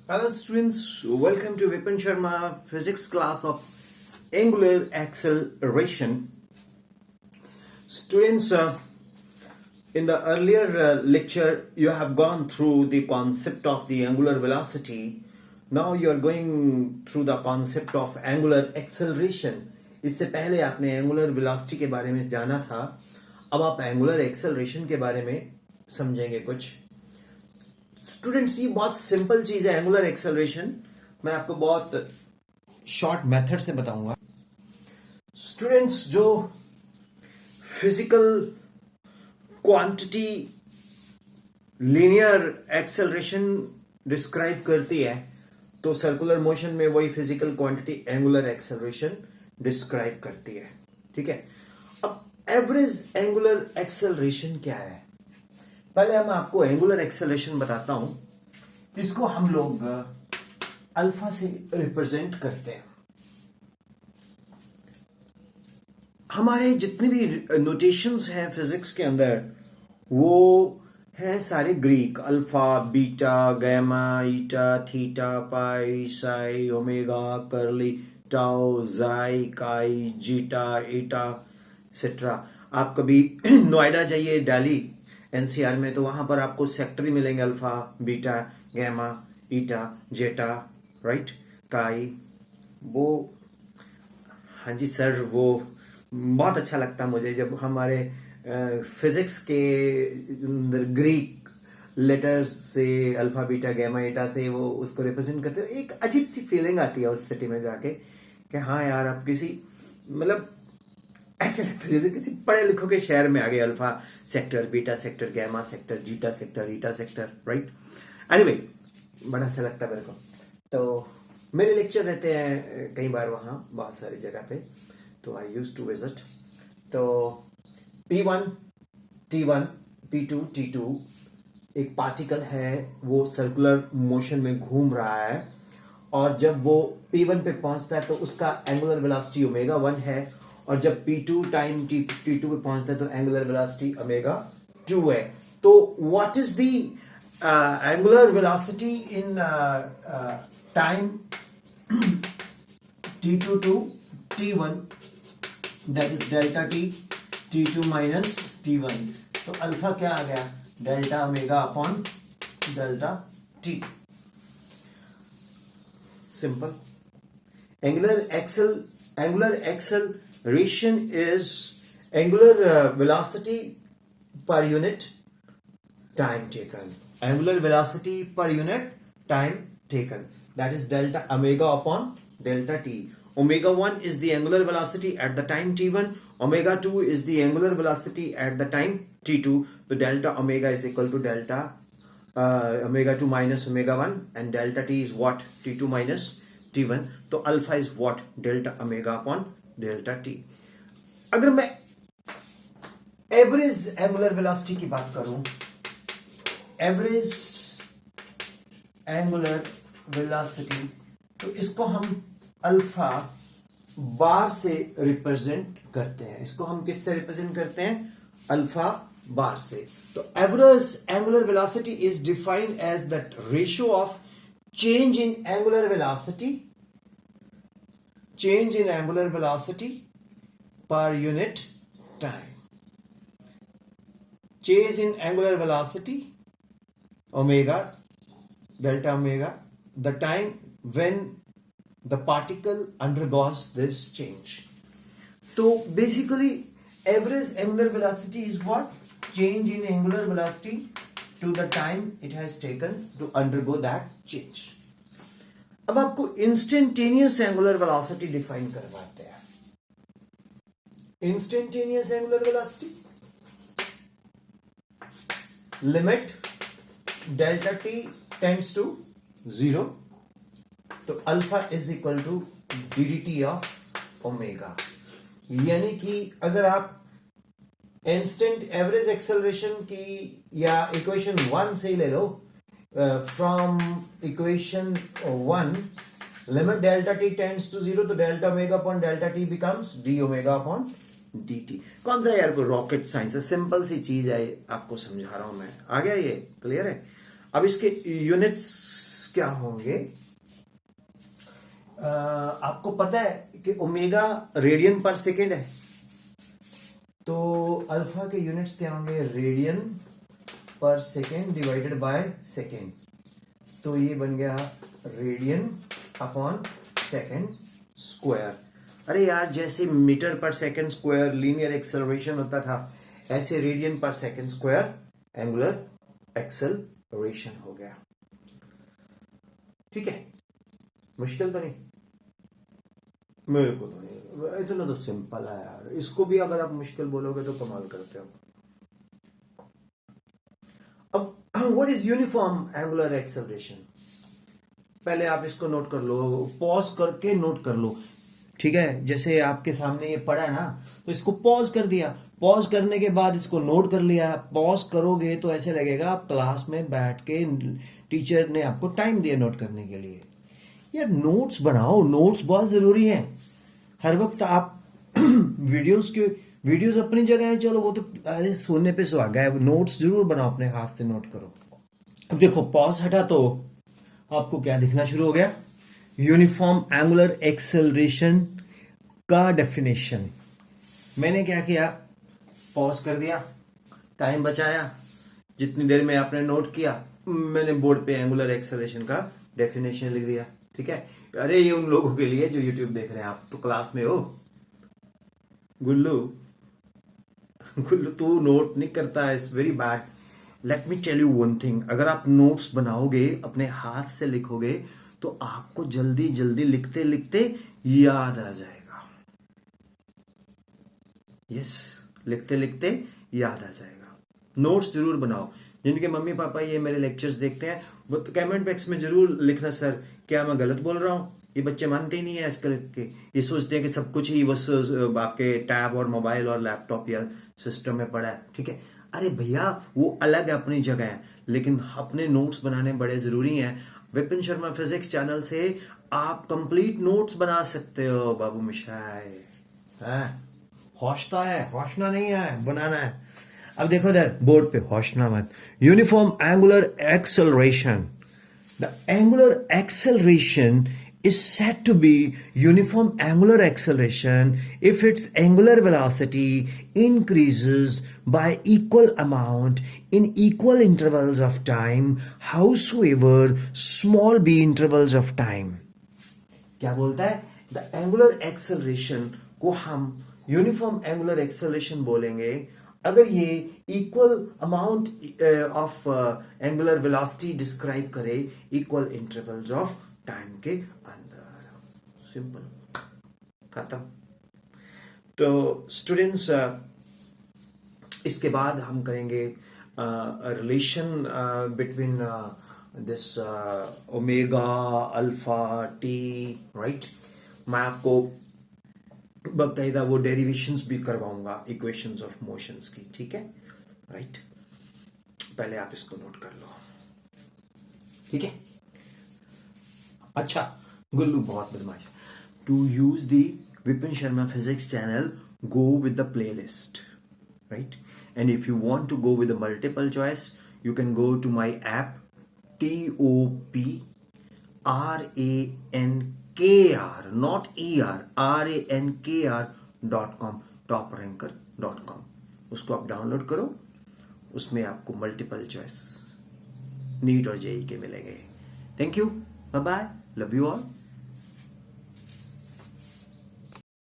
Hello students, welcome to Vipin Sharma physics class of angular acceleration. Students, in the earlier lecture you have gone through the concept of the angular velocity. Now you are going through the concept of angular acceleration. इससे पहले आपने angular velocity के बारे में जाना था, अब आप angular acceleration के बारे में समझेंगे कुछ. स्टूडेंट्स ये बहुत सिंपल चीज है एंगुलर एक्सेलरेशन. मैं आपको बहुत शॉर्ट मेथड से बताऊंगा. स्टूडेंट्स, जो physical quantity linear acceleration describe करती है, तो सर्कुलर मोशन में वही physical quantity angular acceleration describe करती है. ठीक है. अब एवरेज एंगुलर एक्सेलरेशन क्या है? पहले मैं आपको एंगुलर एक्सेलरेशन बताता हूं. इसको हम लोग अल्फा से रिप्रेजेंट करते हैं. हमारे जितने भी नोटेशंस हैं फिजिक्स के अंदर वो हैं सारे ग्रीक. अल्फा, बीटा, गैमा, ईटा, थीटा, पाई, साई, ओमेगा, कर्ली, टाउ, जाई, काई, जीटा, ईटा एक्सेट्रा. आप कभी नोएडा जाइए, दिल्ली एनसीआर में, तो वहां पर आपको सेक्टर ही मिलेंगे. अल्फा, बीटा, गैमा, ईटा, जेटा, राइट, काई. वो हाँ जी सर, वो बहुत अच्छा लगता मुझे जब हमारे फिजिक्स के अंदर ग्रीक लेटर्स से अल्फा, बीटा, गैमा, ईटा से वो उसको रिप्रेजेंट करते हो. एक अजीब सी फीलिंग आती है उस सिटी में जाके कि हाँ यार, अब किसी मतलब ऐसे लगता है जैसे किसी पढ़े लिखों के शहर में आ गए. Alpha sector, beta sector, gamma sector, zeta sector, eta sector, right. Anyway, बड़ा अच्छा लगता है मेरे को. तो मेरे लेक्चर रहते हैं कई बार वहाँ बहुत सारी जगह पे, तो आई यूज टू विजिट. तो P1, T1, P2, T2 एक पार्टिकल है, वो सर्कुलर मोशन में घूम रहा है, और जब वो P1 पे पहुंचता है तो उसका एंगुलर वेलोसिटी ओमेगा 1 है, और जब P2 टाइम T2 पे पहुंचता है तो एंगुलर वेलोसिटी ओमेगा 2 है. तो what is the angular velocity in time T2 to T1, that is delta T, T2 minus T1. तो अल्फा क्या आ गया? Delta omega upon delta T. Simple. Angular acceleration is angular velocity per unit time taken. Angular velocity per unit time taken. That is delta omega upon delta T. Omega 1 is the angular velocity at the time T1. Omega 2 is the angular velocity at the time T2. So delta omega is equal to delta omega 2 minus omega 1, and delta T is what? T2 minus T1. तो alpha is what? Delta omega upon delta T. अगर मैं average angular velocity की बात करूं, average angular velocity, तो इसको हम alpha bar से रिप्रेजेंट करते हैं. इसको हम किससे रिप्रेजेंट करते हैं? अल्फा बार से. तो average angular velocity is defined as that ratio of change in angular velocity per unit time. Change in angular velocity omega, delta omega, the time when the particle undergoes this change. So basically average angular velocity is what? Change in angular velocity to the time it has taken to undergo that change. अब आपको instantaneous angular velocity define करवाते हैं. Instantaneous angular velocity, limit delta T tends to 0, तो alpha is equal to d of omega. यानी कि अगर आप instant average acceleration की या इक्वेशन 1 से ले लो, from equation 1 limit delta T tends to 0, तो delta omega upon delta t becomes d omega upon d t. कौन सा यार को रॉकेट साइंस है, सिंपल सी चीज है, आपको समझा रहा हूं मैं. आ गया? ये क्लियर है? अब इसके यूनिट्स क्या होंगे? आपको पता है कि ओमेगा रेडियन पर सेकेंड है, तो अल्फा के यूनिट्स क्या होंगे? रेडियन पर सेकेंड डिवाइडेड बाय सेकेंड, तो ये बन गया रेडियन अपॉन सेकेंड स्क्वायर। अरे यार, जैसे मीटर पर सेकेंड स्क्वायर लीनियर एक्सेलरेशन होता था, ऐसे रेडियन पर सेकेंड स्क्वायर एंगुलर एक्सेलरेशन हो गया। ठीक है, मुश्किल तो नहीं? मेरे को तो नहीं, इतना तो सिंपल है यार। इसको भी अगर आप मुश्किल बोलोगे तो कमाल करते हो। अब what is uniform angular acceleration? पहले आप इसको नोट कर लो, पॉज करके नोट कर लो। ठीक है, जैसे आपके सामने ये पड़ा है ना, तो इसको पॉज कर दिया, पॉज करने के बाद इसको नोट कर लिया। पॉज करोगे तो ऐसे लगेगा आप क्लास में बैठ के टीचर ने आपको टाइम दिया नोट करने के लिए। यार नोट्स बनाओ, नोट्स बहुत जरूरी हैं। हर वक्त आप वीडियोस अपनी जगह है, चलो वो तो अरे सोने पे सुहागा है, नोट्स जरूर बनाओ, अपने हाथ से नोट करो। अब देखो पॉज हटा तो आपको क्या दिखना शुरू हो गया? यूनिफॉर्म एंगुलर एक्सेलरेशन का डेफिनेशन। मैंने क्या किया? पॉज कर दिया, टाइम बचाया, जितनी देर में आपने नोट किया मैंने बोर्ड पे एंगुलर एक्सेलरेशन का डेफिनेशन लिख दिया। ठीक है, अरे ये उन लोगों के लिए जो यूट्यूब देख रहे हैं, आप तो क्लास में हो। गुल्लू गुल्लू तू नोट नहीं करता, it's very bad. Let me tell you one thing, अगर आप नोट्स बनाओगे अपने हाथ से लिखोगे तो आपको जल्दी जल्दी लिखते लिखते याद आ जाएगा। यस, लिखते लिखते याद आ जाएगा। नोट्स जरूर बनाओ। जिनके मम्मी पापा ये मेरे लेक्चर्स देखते हैं वो कमेंट बॉक्स में जरूर लिखना, सर क्या मैं गलत बोल रहा हूँ? ये बच्चे मानते ही नहीं है आजकल के, ये सोचते हैं कि सब कुछ ही बस आपके टैब और मोबाइल और लैपटॉप या सिस्टम में पड़ा है। ठीक है, अरे भैया वो अलग है अपनी जगह है, लेकिन अपने नोट्स बनाने बड़े जरूरी हैं। विपिन शर्मा फिजिक्स चैनल से आप कंप्लीट नोट्स बना सकते हो बाबू मिशाई। हौसला है, हौसला नहीं है, बनाना है। अब देखो इधर बोर्ड पे, हौसला मत। Uniform angular acceleration, the angular acceleration is said to be uniform angular acceleration if its angular velocity increases by equal amount in equal intervals of time, howsoever small be intervals of time. क्या बोलता है? The angular acceleration को हम uniform angular acceleration बोलेंगे अगर ये equal amount of angular velocity describe करे equal intervals of time के अंदर। सिंपल, खत्म। तो स्टूडेंट्स, इसके बाद हम करेंगे relation between this omega alpha T, right. मैं आपको बकायदा वो डेरिवेशंस भी करवाऊंगा इक्वेशंस ऑफ मोशंस की। ठीक है, राइट। पहले आप इसको नोट कर लो, ठीक है। अच्छा, गुल्लू बहुत बदमाश। To use the Vipin Sharma physics channel, go with the playlist, right. And if you want to go with the multiple choice, you can go to my app TOPRANKR, not ER, RANKR.com, topranker.com। उसको आप download करो, उसमें आपको multiple choice NEET और JEE के मिलेंगे। Thank you, bye bye, love you all.